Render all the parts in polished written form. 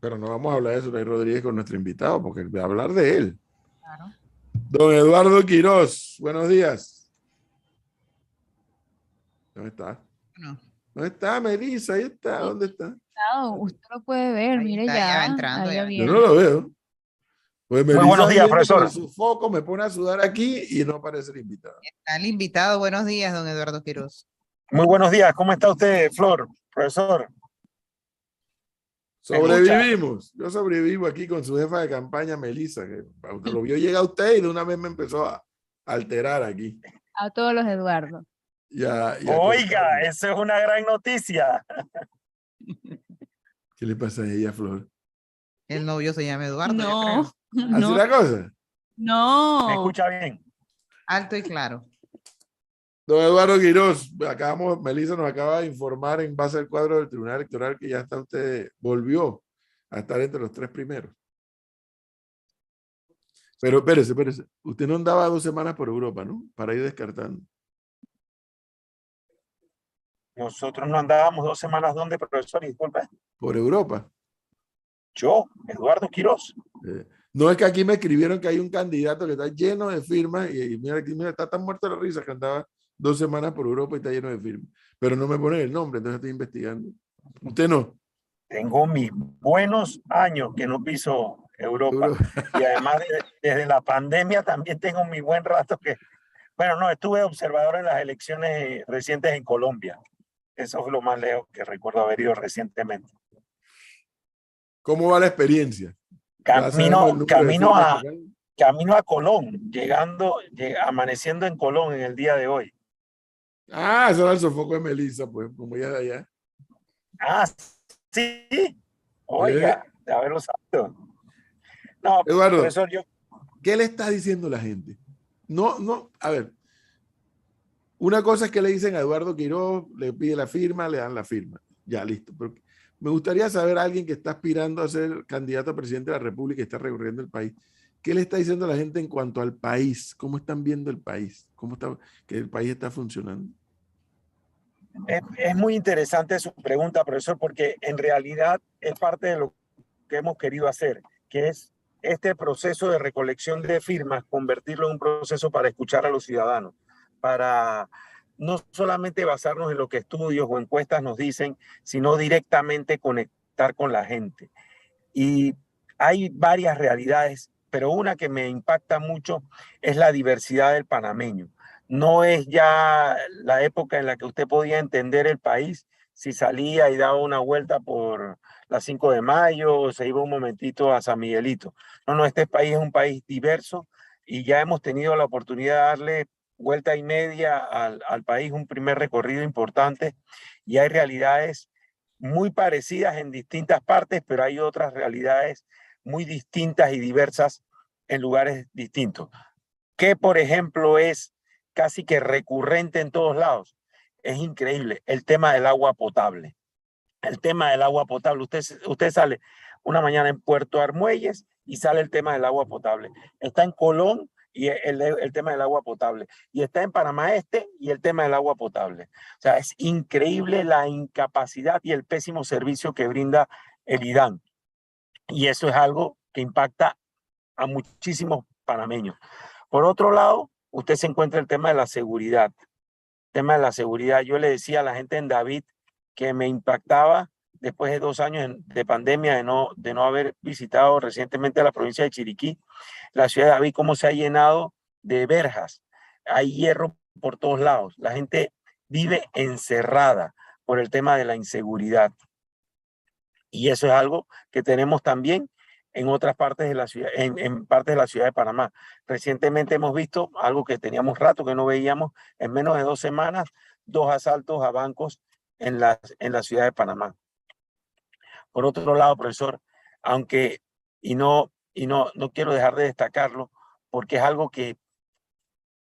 Pero no vamos a hablar de Zulay Rodríguez con nuestro invitado, porque voy a hablar de él. Claro. Don Eduardo Quiroz, buenos días. ¿Dónde está? Bueno, ¿Dónde está, Melissa? Ahí está. sí, ¿Dónde está? usted lo puede ver, Ahí mire está, ya va entrando, ahí ya ya va Yo no viene. lo veo. Pues Muy Melissa buenos días, viene con profesor. su foco, me pone a sudar aquí y no aparece el invitado. Está el invitado. Buenos días, don Eduardo Quiroz. Muy buenos días. ¿Cómo está usted, Flor, profesor? ¿Me escucha? Sobrevivimos. Yo sobrevivo aquí con su jefa de campaña, Melissa, que lo vio llegar usted y de una vez me empezó a alterar aquí. A todos los Eduardo. Y a Oiga, cortarme. eso es una gran noticia. ¿Qué le pasa a ella, Flor? El novio se llama Eduardo, yo No, creo. ¿Así la cosa? ¿Me no. escucha bien? Alto y claro. Don Eduardo Quiroz, Melissa nos acaba de informar en base al cuadro del Tribunal Electoral que ya está usted, volvió a estar entre los 3 primeros. Pero espérese. Usted no andaba 2 semanas por Europa, ¿no? Para ir descartando. Nosotros no andábamos 2 semanas donde, profesor, disculpe. Por Europa. Yo, Eduardo Quiroz. No es que aquí me escribieron que hay un candidato que está lleno de firmas y mira, está tan muerto de la risa que andaba 2 semanas por Europa y está lleno de firmas. Pero no me ponen el nombre, entonces estoy investigando. Usted no. Tengo mis buenos años que no piso Europa. Y además, desde la pandemia también tengo mi buen rato que... Bueno, no, estuve observador en las elecciones recientes en Colombia. Eso es lo más lejos que recuerdo haber ido recientemente. ¿Cómo va la experiencia? Ya sabemos el número de firmas que hay. Camino a Colón, amaneciendo en Colón en el día de hoy. Ah, eso era el sofoco de Melissa, pues, como ya de allá. Ah, sí. Oiga, de haberlo sabido. No, Eduardo, profesor, ¿qué le está diciendo la gente? No, a ver. Una cosa es que le dicen a Eduardo Quiroz, le pide la firma, le dan la firma. Ya, listo. Pero me gustaría saber a alguien que está aspirando a ser candidato a presidente de la República y está recorriendo el país. ¿Qué le está diciendo a la gente en cuanto al país? ¿Cómo están viendo el país? ¿Cómo está que el país está funcionando? Es muy interesante su pregunta, profesor, porque en realidad es parte de lo que hemos querido hacer, que es este proceso de recolección de firmas, convertirlo en un proceso para escuchar a los ciudadanos, para no solamente basarnos en lo que estudios o encuestas nos dicen, sino directamente conectar con la gente. Y hay varias realidades, pero una que me impacta mucho es la diversidad del panameño. No es ya la época en la que usted podía entender el país si salía y daba una vuelta por la 5 de Mayo o se iba un momentito a San Miguelito. No, este país es un país diverso y ya hemos tenido la oportunidad de darle vuelta y media al país, un primer recorrido importante, y hay realidades muy parecidas en distintas partes, pero hay otras realidades muy distintas y diversas en lugares distintos. Que, por ejemplo, es casi que recurrente en todos lados. Es increíble el tema del agua potable. El tema del agua potable. Usted sale una mañana en Puerto Armuelles y sale el tema del agua potable. Está en Colón y el tema del agua potable. Y está en Panamá Este y el tema del agua potable. O sea, es increíble la incapacidad y el pésimo servicio que brinda el IDAN. Y eso es algo que impacta a muchísimos panameños. Por otro lado, usted se encuentra el tema de la seguridad. El tema de la seguridad. Yo le decía a la gente en David que me impactaba después de 2 años de pandemia de no haber visitado recientemente la provincia de Chiriquí, la ciudad de David, cómo se ha llenado de verjas. Hay hierro por todos lados. La gente vive encerrada por el tema de la inseguridad. Y eso es algo que tenemos también en otras partes de la ciudad, en partes de la ciudad de Panamá. Recientemente hemos visto algo que teníamos rato que no veíamos, en menos de 2 semanas, 2 asaltos a bancos en la ciudad de Panamá. Por otro lado, profesor, aunque, no quiero dejar de destacarlo, porque es algo que,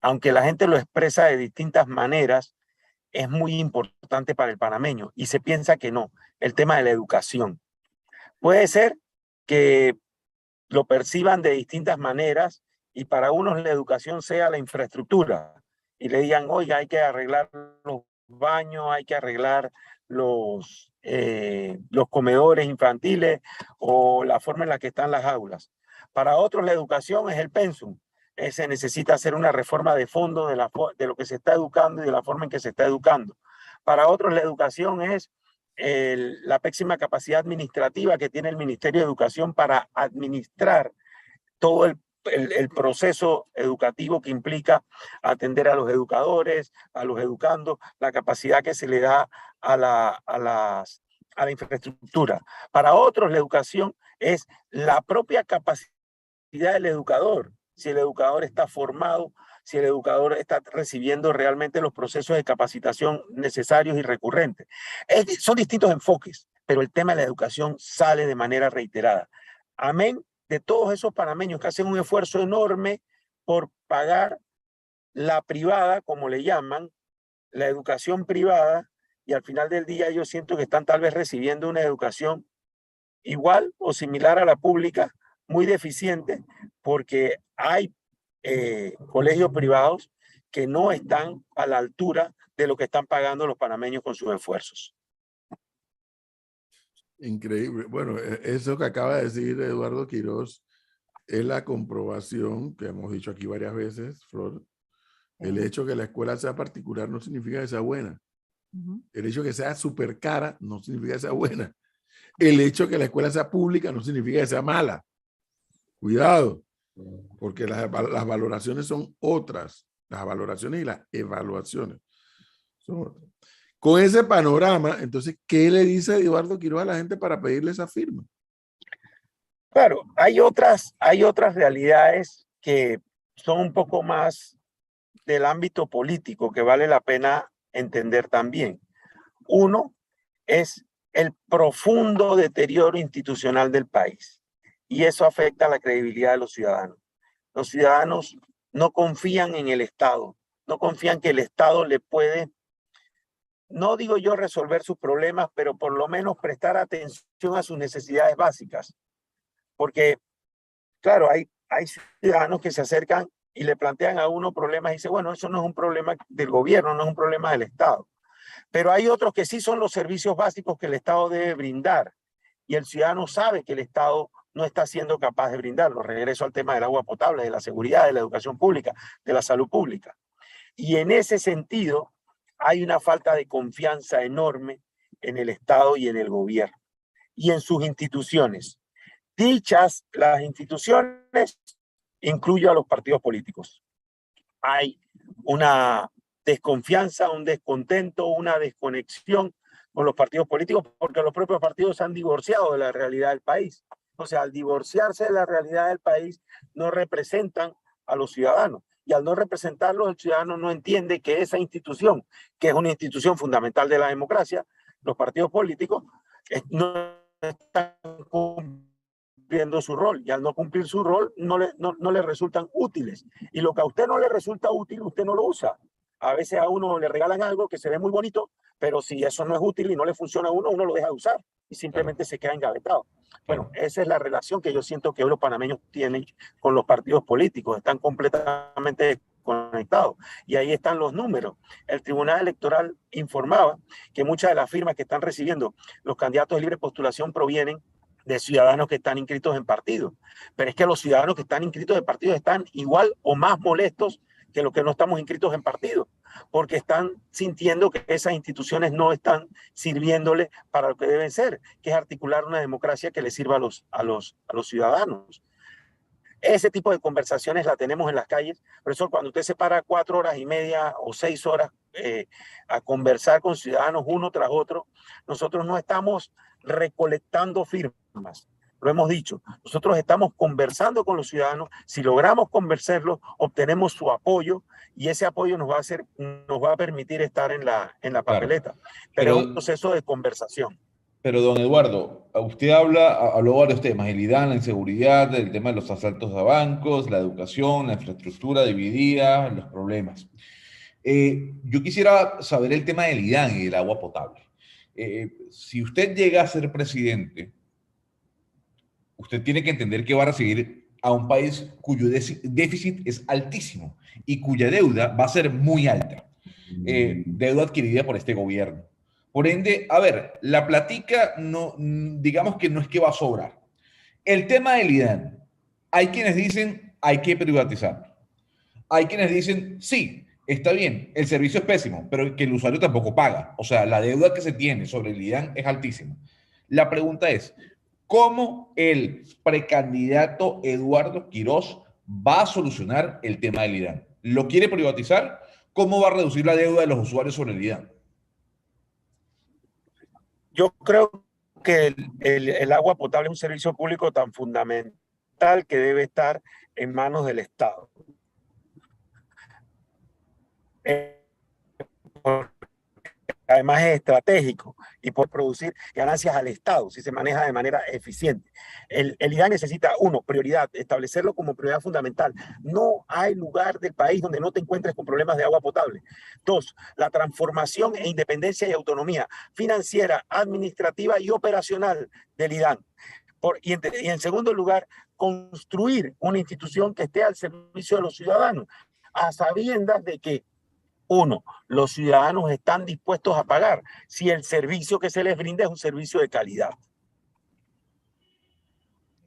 aunque la gente lo expresa de distintas maneras, es muy importante para el panameño y se piensa que no, el tema de la educación. Puede ser que lo perciban de distintas maneras y para unos la educación sea la infraestructura y le digan, oiga, hay que arreglar los baños, hay que arreglar los comedores infantiles o la forma en la que están las aulas. Para otros la educación es el pensum. Se necesita hacer una reforma de fondo de lo que se está educando y de la forma en que se está educando. Para otros la educación es la pésima capacidad administrativa que tiene el Ministerio de Educación para administrar todo el proceso educativo que implica atender a los educadores, a los educandos, la capacidad que se le da a la infraestructura. Para otros, la educación es la propia capacidad del educador. Si el educador está formado, si el educador está recibiendo realmente los procesos de capacitación necesarios y recurrentes. Son distintos enfoques, pero el tema de la educación sale de manera reiterada. Amén de todos esos panameños que hacen un esfuerzo enorme por pagar la privada, como le llaman, la educación privada, y al final del día yo siento que están tal vez recibiendo una educación igual o similar a la pública, muy deficiente, porque hay colegios privados que no están a la altura de lo que están pagando los panameños con sus esfuerzos. Increíble. Bueno, eso que acaba de decir Eduardo Quiroz es la comprobación que hemos dicho aquí varias veces, Flor. El hecho que la escuela sea particular no significa que sea buena. El hecho que sea súper cara no significa que sea buena. El hecho que la escuela sea pública no significa que sea mala. Cuidado, porque las valoraciones son otras. Las valoraciones y las evaluaciones son otras. Con ese panorama, entonces, ¿qué le dice Eduardo Quiroz a la gente para pedirle esa firma? Claro, hay otras realidades que son un poco más del ámbito político que vale la pena entender también. Uno es el profundo deterioro institucional del país y eso afecta a la credibilidad de los ciudadanos. Los ciudadanos no confían en el Estado, no confían que el Estado le puede, no digo yo resolver sus problemas, pero por lo menos prestar atención a sus necesidades básicas. Porque, claro, hay ciudadanos que se acercan y le plantean a uno problemas y dicen, bueno, eso no es un problema del gobierno, no es un problema del Estado. Pero hay otros que sí son los servicios básicos que el Estado debe brindar. Y el ciudadano sabe que el Estado no está siendo capaz de brindarlo. Regreso al tema del agua potable, de la seguridad, de la educación pública, de la salud pública. Y en ese sentido, hay una falta de confianza enorme en el Estado y en el gobierno y en sus instituciones. Dichas las instituciones, incluyo a los partidos políticos. Hay una desconfianza, un descontento, una desconexión con los partidos políticos porque los propios partidos se han divorciado de la realidad del país. O sea, al divorciarse de la realidad del país, no representan a los ciudadanos. Y al no representarlos, el ciudadano no entiende que esa institución, que es una institución fundamental de la democracia, los partidos políticos, no están cumpliendo su rol. Y al no cumplir su rol, no le resultan útiles. Y lo que a usted no le resulta útil, usted no lo usa. A veces a uno le regalan algo que se ve muy bonito, pero si eso no es útil y no le funciona a uno, uno lo deja de usar y simplemente se queda engavetado. Bueno, esa es la relación que yo siento que hoy los panameños tienen con los partidos políticos. Están completamente conectados. Y ahí están los números. El Tribunal Electoral informaba que muchas de las firmas que están recibiendo los candidatos de libre postulación provienen de ciudadanos que están inscritos en partidos. Pero es que los ciudadanos que están inscritos en partidos están igual o más molestos que los que no estamos inscritos en partidos, porque están sintiendo que esas instituciones no están sirviéndole para lo que deben ser, que es articular una democracia que le sirva a los ciudadanos. Ese tipo de conversaciones la tenemos en las calles. Por eso cuando usted se para 4 horas y media o 6 horas a conversar con ciudadanos uno tras otro, nosotros no estamos recolectando firmas. Lo hemos dicho, nosotros estamos conversando con los ciudadanos. Si logramos convencerlos, obtenemos su apoyo y ese apoyo nos va a permitir estar en la papeleta. Pero es un proceso de conversación. Pero, don Eduardo, usted habló varios temas, el IDAN, la inseguridad, el tema de los asaltos a bancos, la educación, la infraestructura dividida, los problemas. Yo quisiera saber el tema del IDAN y del agua potable. Si usted llega a ser presidente, usted tiene que entender que va a recibir a un país cuyo déficit es altísimo y cuya deuda va a ser muy alta. Deuda adquirida por este gobierno. Por ende, a ver, la platica no, digamos que no es que va a sobrar. El tema del IDAN, hay quienes dicen hay que privatizar. Hay quienes dicen sí, está bien, el servicio es pésimo, pero que el usuario tampoco paga. O sea, la deuda que se tiene sobre el IDAN es altísima. La pregunta es, ¿cómo el precandidato Eduardo Quirós va a solucionar el tema del IDAN? ¿Lo quiere privatizar? ¿Cómo va a reducir la deuda de los usuarios sobre el IDAN? Yo creo que el agua potable es un servicio público tan fundamental que debe estar en manos del Estado. Además es estratégico y puede producir ganancias al Estado si se maneja de manera eficiente. El IDAN necesita, uno, prioridad, establecerlo como prioridad fundamental. No hay lugar del país donde no te encuentres con problemas de agua potable. Dos, la transformación e independencia y autonomía financiera, administrativa y operacional del IDAN. Y en segundo lugar, construir una institución que esté al servicio de los ciudadanos, a sabiendas de que uno, los ciudadanos están dispuestos a pagar si el servicio que se les brinda es un servicio de calidad.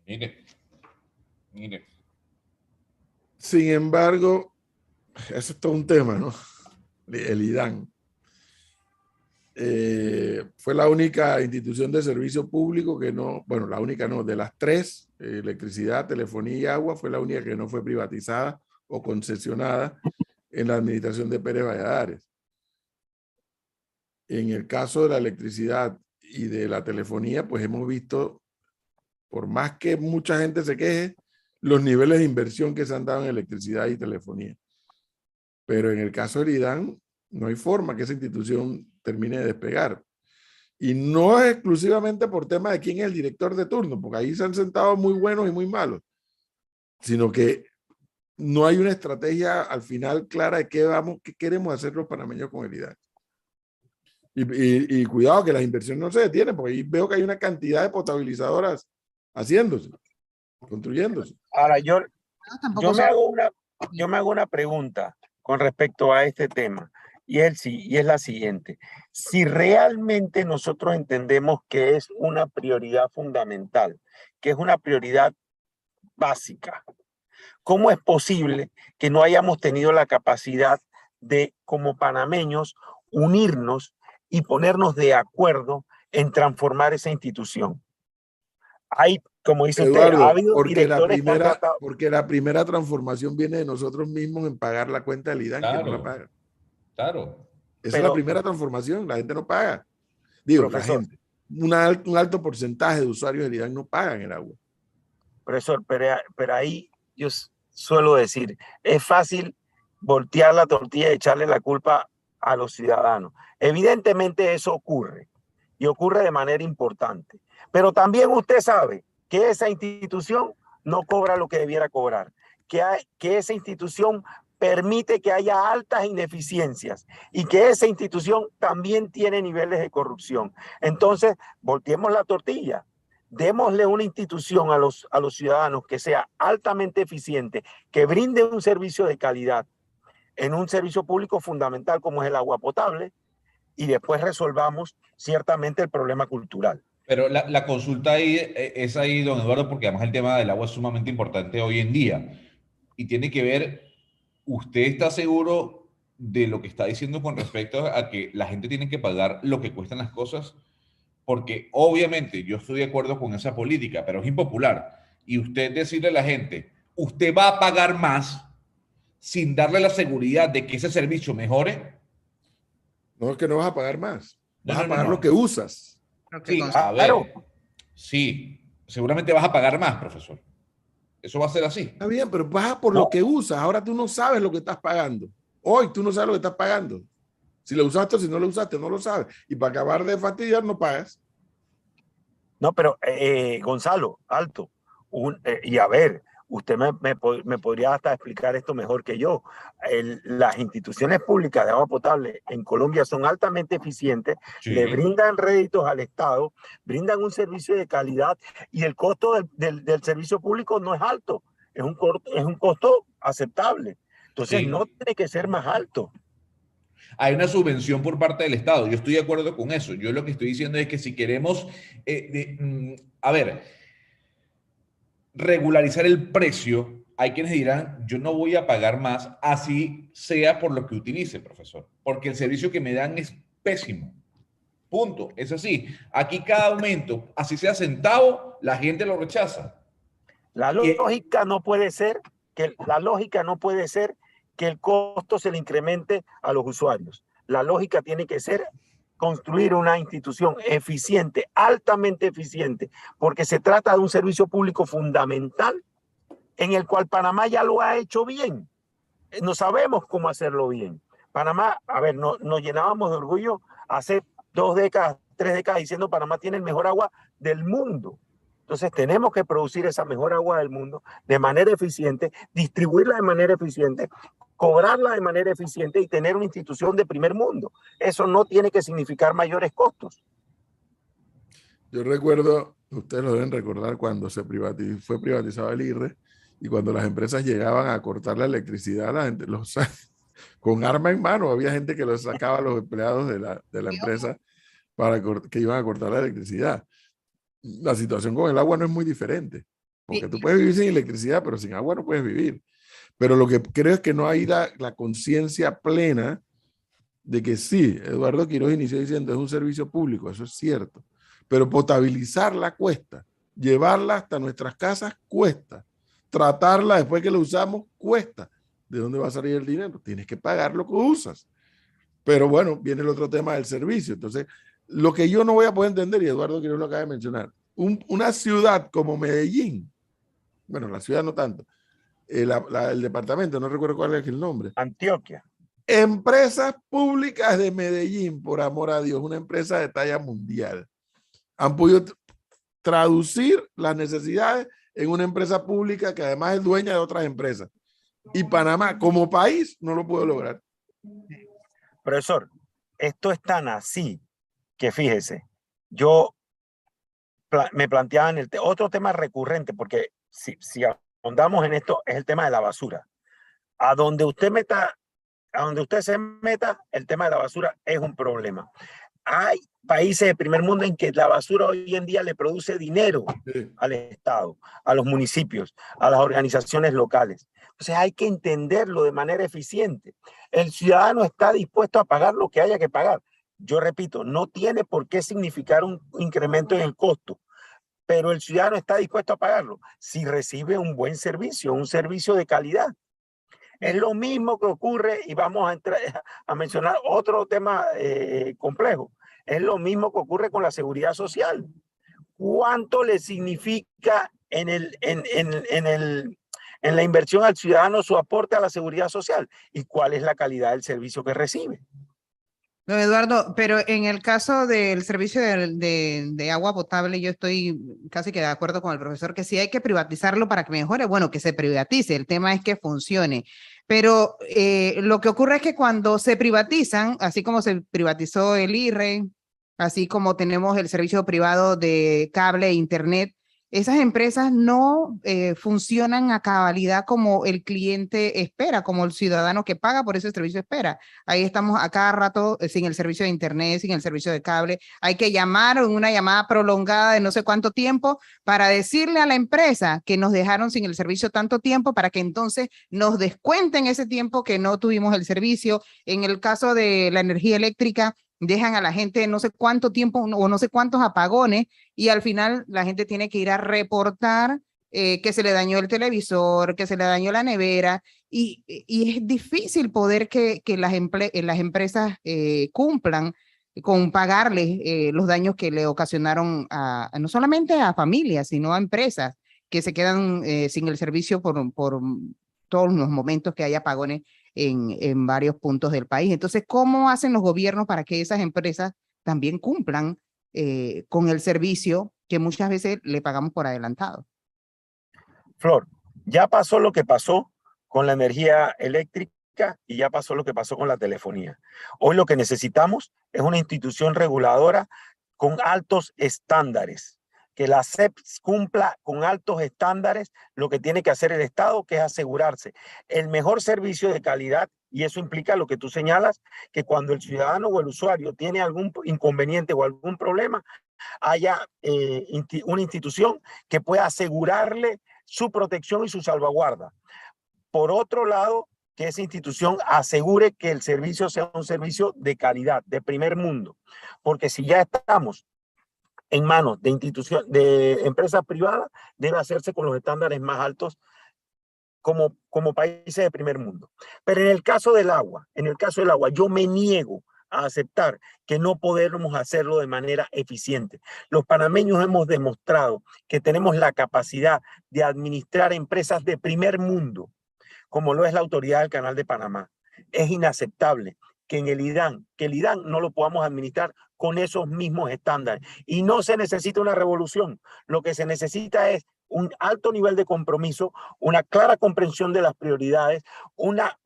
Mire. Sin embargo, eso es todo un tema, ¿no? El IDAN. Fue la única institución de servicio público que no, bueno, la única no, de las tres, electricidad, telefonía y agua, fue la única que no fue privatizada o concesionada en la administración de Pérez Valladares. En el caso de la electricidad y de la telefonía, pues hemos visto, por más que mucha gente se queje, los niveles de inversión que se han dado en electricidad y telefonía. Pero en el caso del IDAN, no hay forma que esa institución termine de despegar. Y no es exclusivamente por tema de quién es el director de turno, porque ahí se han sentado muy buenos y muy malos, sino que no hay una estrategia al final clara de qué queremos hacer los panameños con el IDAN. Y cuidado que las inversiones no se detienen, porque ahí veo que hay una cantidad de potabilizadoras haciéndose, construyéndose. Ahora, yo me hago una pregunta con respecto a este tema, y es la siguiente. Si realmente nosotros entendemos que es una prioridad fundamental, que es una prioridad básica, ¿cómo es posible que no hayamos tenido la capacidad de, como panameños, unirnos y ponernos de acuerdo en transformar esa institución? Hay, como dice Eduardo, usted, ha habido porque la primera transformación viene de nosotros mismos en pagar la cuenta del IDAN, Claro, que no la paga. Claro. Esa es la primera transformación, la gente no paga. Digo, profesor, la gente, un alto porcentaje de usuarios del IDAN no pagan el agua. Profesor, pero ahí yo suelo decir, es fácil voltear la tortilla y echarle la culpa a los ciudadanos. Evidentemente eso ocurre, y ocurre de manera importante. Pero también usted sabe que esa institución no cobra lo que debiera cobrar, que esa institución permite que haya altas ineficiencias y que esa institución también tiene niveles de corrupción. Entonces, volteemos la tortilla. Démosle una institución a los ciudadanos que sea altamente eficiente, que brinde un servicio de calidad en un servicio público fundamental como es el agua potable, y después resolvamos ciertamente el problema cultural. Pero la consulta ahí es ahí, don Eduardo, porque además el tema del agua es sumamente importante hoy en día y tiene que ver, ¿usted está seguro de lo que está diciendo con respecto a que la gente tiene que pagar lo que cuestan las cosas? Porque obviamente yo estoy de acuerdo con esa política, pero es impopular. Y usted decirle a la gente, usted va a pagar más sin darle la seguridad de que ese servicio mejore. No es que no vas a pagar más, vas a pagar lo que usas. Sí, a ver, sí, seguramente vas a pagar más, profesor. Eso va a ser así. Está bien, pero vas por lo que usas. Ahora tú no sabes lo que estás pagando. Hoy tú no sabes lo que estás pagando. Si lo usaste o si no lo usaste, no lo sabes. Y para acabar de fastidiar, no pagas. No, pero Gonzalo, alto. Y a ver, usted me podría hasta explicar esto mejor que yo. Las instituciones públicas de agua potable en Colombia son altamente eficientes, sí, le brindan réditos al Estado, brindan un servicio de calidad y el costo del servicio público no es alto, es un costo aceptable. Entonces, sí, no tiene que ser más alto. hay una subvención por parte del Estado. Yo estoy de acuerdo con eso. Yo lo que estoy diciendo es que si queremos, a ver, regularizar el precio, hay quienes dirán, yo no voy a pagar más, así sea por lo que utilice, profesor, porque el servicio que me dan es pésimo. Punto. Es así. Aquí cada aumento, así sea centavo, la gente lo rechaza. La lógica no puede ser que el costo se le incremente a los usuarios. La lógica tiene que ser construir una institución eficiente, altamente eficiente, porque se trata de un servicio público fundamental en el cual Panamá ya lo ha hecho bien. No sabemos cómo hacerlo bien. Panamá, a ver, nos llenábamos de orgullo hace 2 décadas, 3 décadas diciendo Panamá tiene el mejor agua del mundo. Entonces tenemos que producir esa mejor agua del mundo de manera eficiente, distribuirla de manera eficiente, cobrarla de manera eficiente y tener una institución de primer mundo. Eso no tiene que significar mayores costos. Yo recuerdo, ustedes lo deben recordar, cuando fue privatizado el IRRE y cuando las empresas llegaban a cortar la electricidad, la gente con arma en mano, había gente que los sacaba a los empleados de la empresa que iban a cortar la electricidad. La situación con el agua no es muy diferente, porque tú puedes vivir sin electricidad, pero sin agua no puedes vivir. Pero lo que creo es que no hay la conciencia plena de que sí, Eduardo Quiroz inició diciendo es un servicio público, eso es cierto, pero potabilizarla cuesta, llevarla hasta nuestras casas cuesta, tratarla después que la usamos cuesta. ¿De dónde va a salir el dinero? Tienes que pagar lo que usas. Pero bueno, viene el otro tema del servicio. Entonces, lo que yo no voy a poder entender, y Eduardo Quiroz lo acaba de mencionar, una ciudad como Medellín, bueno, la ciudad no tanto, el departamento, no recuerdo cuál es el nombre. Antioquia. Empresas públicas de Medellín, por amor a Dios, una empresa de talla mundial, han podido traducir las necesidades en una empresa pública que además es dueña de otras empresas. Y Panamá, como país, no lo pudo lograr. Profesor, esto es tan así que fíjese, me planteaba otro tema recurrente, porque si ahondamos en esto, es el tema de la basura. A donde usted se meta, el tema de la basura es un problema. Hay países de primer mundo en que la basura hoy en día le produce dinero al Estado, a los municipios, a las organizaciones locales. Entonces hay que entenderlo de manera eficiente. El ciudadano está dispuesto a pagar lo que haya que pagar. Yo repito, no tiene por qué significar un incremento en el costo, pero el ciudadano está dispuesto a pagarlo si recibe un buen servicio, un servicio de calidad. Es lo mismo que ocurre, y vamos a mencionar otro tema complejo, es lo mismo que ocurre con la seguridad social. ¿Cuánto le significa en la inversión al ciudadano su aporte a la seguridad social? ¿Y cuál es la calidad del servicio que recibe? Don Eduardo, pero en el caso del servicio de agua potable, yo estoy casi que de acuerdo con el profesor que sí hay que privatizarlo para que mejore. Bueno, que se privatice, el tema es que funcione. Pero lo que ocurre es que cuando se privatizan, así como se privatizó el IRRE, así como tenemos el servicio privado de cable e internet, esas empresas no funcionan a cabalidad como el cliente espera, como el ciudadano que paga por ese servicio espera. Ahí estamos a cada rato sin el servicio de internet, sin el servicio de cable. Hay que llamar en una llamada prolongada de no sé cuánto tiempo para decirle a la empresa que nos dejaron sin el servicio tanto tiempo para que entonces nos descuenten ese tiempo que no tuvimos el servicio. En el caso de la energía eléctrica, dejan a la gente no sé cuánto tiempo o no sé cuántos apagones y al final la gente tiene que ir a reportar que se le dañó el televisor, que se le dañó la nevera y es difícil poder que las empresas cumplan con pagarles los daños que le ocasionaron no solamente a familias, sino a empresas que se quedan sin el servicio por todos los momentos que hay apagones en varios puntos del país. Entonces, ¿cómo hacen los gobiernos para que esas empresas también cumplan con el servicio que muchas veces le pagamos por adelantado? Flor, ya pasó lo que pasó con la energía eléctrica y ya pasó lo que pasó con la telefonía. Hoy lo que necesitamos es una institución reguladora con altos estándares, que la SEP cumpla con altos estándares lo que tiene que hacer el Estado, que es asegurarse el mejor servicio de calidad Y eso implica lo que tú señalas, que cuando el ciudadano o el usuario tiene algún inconveniente o algún problema, haya una institución que pueda asegurarle su protección y su salvaguarda. Por otro lado, que esa institución asegure que el servicio sea un servicio de calidad, de primer mundo. Porque si ya estamos en manos de instituciones, de empresas privadas, debe hacerse con los estándares más altos como países de primer mundo. Pero en el caso del agua, yo me niego a aceptar que no podemos hacerlo de manera eficiente. Los panameños hemos demostrado que tenemos la capacidad de administrar empresas de primer mundo, como lo es la Autoridad del Canal de Panamá. Es inaceptable que el IDAN no lo podamos administrar con esos mismos estándares. Y no se necesita una revolución. Lo que se necesita es un alto nivel de compromiso, una clara comprensión de las prioridades, una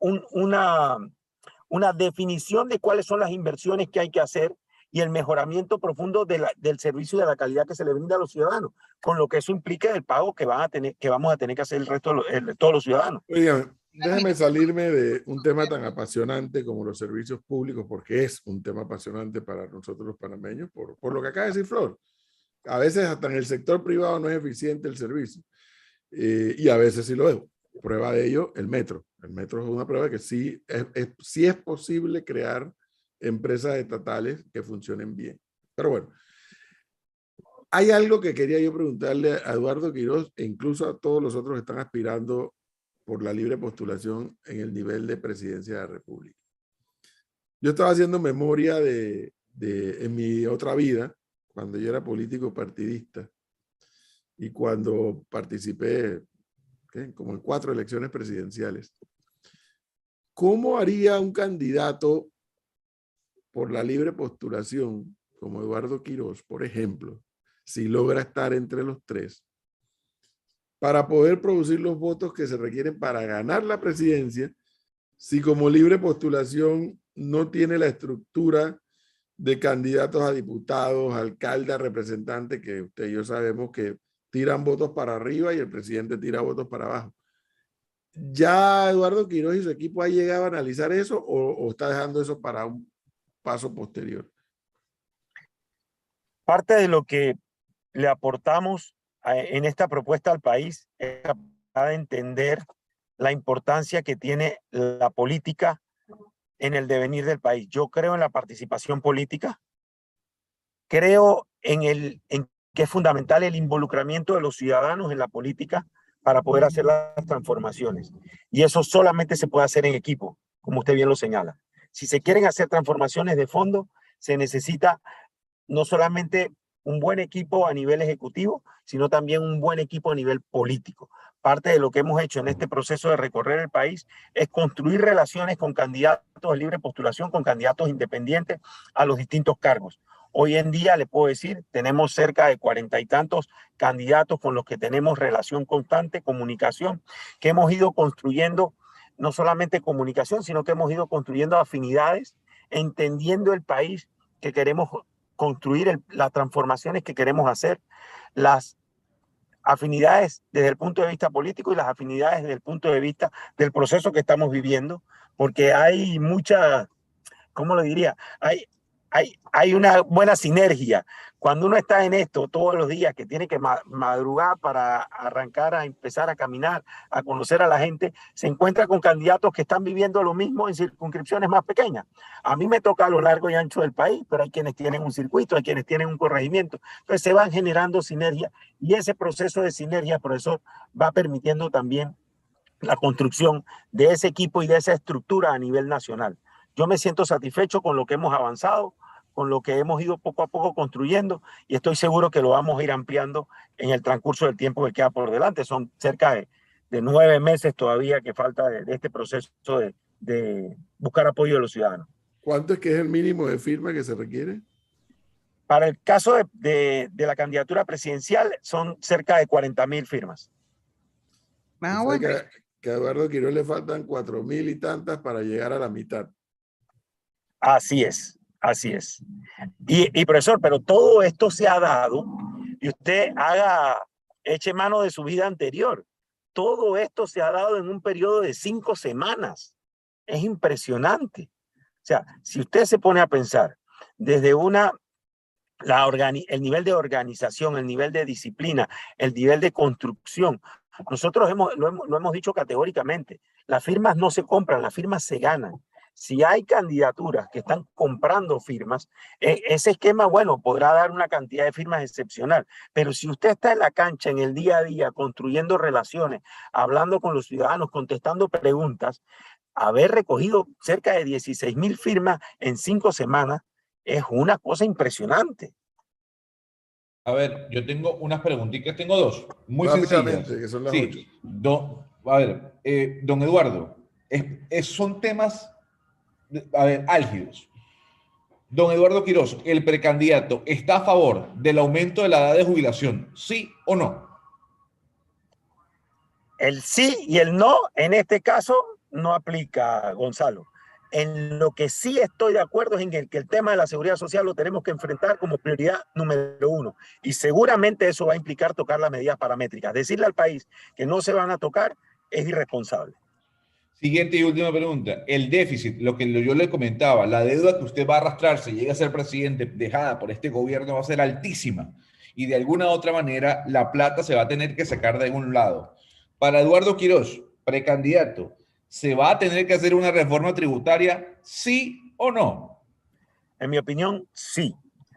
definición de cuáles son las inversiones que hay que hacer y el mejoramiento profundo del servicio y de la calidad que se le brinda a los ciudadanos, con lo que eso implica el pago que vamos a tener que hacer el resto de todos los ciudadanos. Oigan, déjame salirme de un tema tan apasionante como los servicios públicos, porque es un tema apasionante para nosotros los panameños, por lo que acaba de decir Flor. A veces hasta en el sector privado no es eficiente el servicio, y a veces sí lo es. Prueba de ello, el metro. El metro es una prueba de que sí es posible crear empresas estatales que funcionen bien. Pero bueno, hay algo que quería yo preguntarle a Eduardo Quiroz e incluso a todos los otros que están aspirando por la libre postulación en el nivel de presidencia de la República. Yo estaba haciendo memoria en mi otra vida, cuando yo era político partidista y cuando participé como en 4 elecciones presidenciales. ¿Cómo haría un candidato por la libre postulación como Eduardo Quiroz, por ejemplo, si logra estar entre los 3, para poder producir los votos que se requieren para ganar la presidencia, si como libre postulación no tiene la estructura de candidatos a diputados, alcaldes, representantes, que usted y yo sabemos que tiran votos para arriba y el presidente tira votos para abajo? ¿Ya Eduardo Quiroz y su equipo ha llegado a analizar eso o está dejando eso para un paso posterior? Parte de lo que le aportamos en esta propuesta al país es de entender la importancia que tiene la política en el devenir del país. Yo creo en la participación política, creo en que es fundamental el involucramiento de los ciudadanos en la política para poder hacer las transformaciones. Y eso solamente se puede hacer en equipo, como usted bien lo señala. Si se quieren hacer transformaciones de fondo, se necesita no solamente un buen equipo a nivel ejecutivo, sino también un buen equipo a nivel político. Parte de lo que hemos hecho en este proceso de recorrer el país es construir relaciones con candidatos de libre postulación, con candidatos independientes a los distintos cargos. Hoy en día, le puedo decir, tenemos cerca de 40 y tantos candidatos con los que tenemos relación constante, comunicación, que hemos ido construyendo no solamente comunicación, sino que hemos ido construyendo afinidades, entendiendo el país que queremos construir, las transformaciones que queremos hacer, las afinidades desde el punto de vista político y las afinidades desde el punto de vista del proceso que estamos viviendo, porque hay mucha, ¿cómo lo diría? Hay una buena sinergia. Cuando uno está en esto todos los días, que tiene que madrugar para arrancar a empezar a caminar, a conocer a la gente, se encuentra con candidatos que están viviendo lo mismo en circunscripciones más pequeñas. A mí me toca a lo largo y ancho del país, pero hay quienes tienen un circuito, hay quienes tienen un corregimiento. Entonces se van generando sinergias y ese proceso de sinergia, profesor, va permitiendo también la construcción de ese equipo y de esa estructura a nivel nacional. Yo me siento satisfecho con lo que hemos avanzado, con lo que hemos ido poco a poco construyendo y estoy seguro que lo vamos a ir ampliando en el transcurso del tiempo que queda por delante. Son cerca de 9 meses todavía que falta de este proceso de buscar apoyo de los ciudadanos. ¿Cuánto es que es el mínimo de firma que se requiere? Para el caso de la candidatura presidencial son cerca de 40.000 firmas. Bueno. Que a Eduardo Quiroz le faltan 4.000 y tantas para llegar a la mitad. Así es. Así es. Y profesor, pero todo esto se ha dado y usted eche mano de su vida anterior. Todo esto se ha dado en un periodo de 5 semanas. es impresionante. O sea, si usted se pone a pensar desde el nivel de organización, el nivel de disciplina, el nivel de construcción, nosotros lo hemos dicho categóricamente, las firmas no se compran, las firmas se ganan. Si hay candidaturas que están comprando firmas, ese esquema, bueno, podrá dar una cantidad de firmas excepcional, pero si usted está en la cancha, en el día a día, construyendo relaciones, hablando con los ciudadanos, contestando preguntas, haber recogido cerca de 16,000 firmas en 5 semanas es una cosa impresionante. A ver, yo tengo unas preguntitas, tengo dos, muy Rápidamente, sencillas. que son las Sí, 8. a ver, don Eduardo, son temas, a ver, álgidos. Don Eduardo Quirós, el precandidato, ¿está a favor del aumento de la edad de jubilación? ¿Sí o no? El sí y el no, en este caso, no aplica, Gonzalo. En lo que sí estoy de acuerdo es en que el tema de la seguridad social lo tenemos que enfrentar como prioridad número 1. Y seguramente eso va a implicar tocar las medidas paramétricas. Decirle al país que no se van a tocar es irresponsable. Siguiente y última pregunta. El déficit, lo que yo le comentaba, la deuda que usted va a arrastrar si llega a ser presidente dejada por este gobierno va a ser altísima. Y de alguna u otra manera la plata se va a tener que sacar de algún lado. Para Eduardo Quirós, precandidato, ¿se va a tener que hacer una reforma tributaria, sí o no? En mi opinión, sí.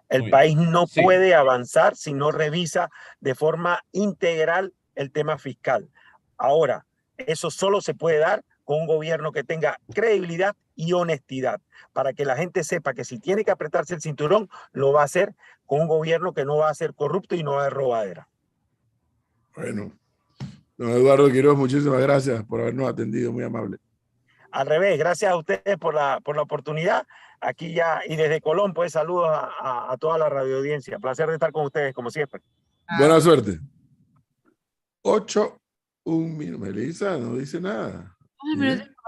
El Muy bien. país no Sí. puede avanzar si no revisa de forma integral el tema fiscal. Ahora, eso solo se puede dar con un gobierno que tenga credibilidad y honestidad, para que la gente sepa que si tiene que apretarse el cinturón, lo va a hacer con un gobierno que no va a ser corrupto y no va a ser robadera. Bueno, don Eduardo Quiroz, muchísimas gracias por habernos atendido, muy amable. Al revés, gracias a ustedes por la oportunidad. Aquí ya, y desde Colón, pues saludos a toda la radioaudiencia. Placer de estar con ustedes, como siempre. Buena suerte. 8, 1 minuto. Melissa no dice nada. Ay, pero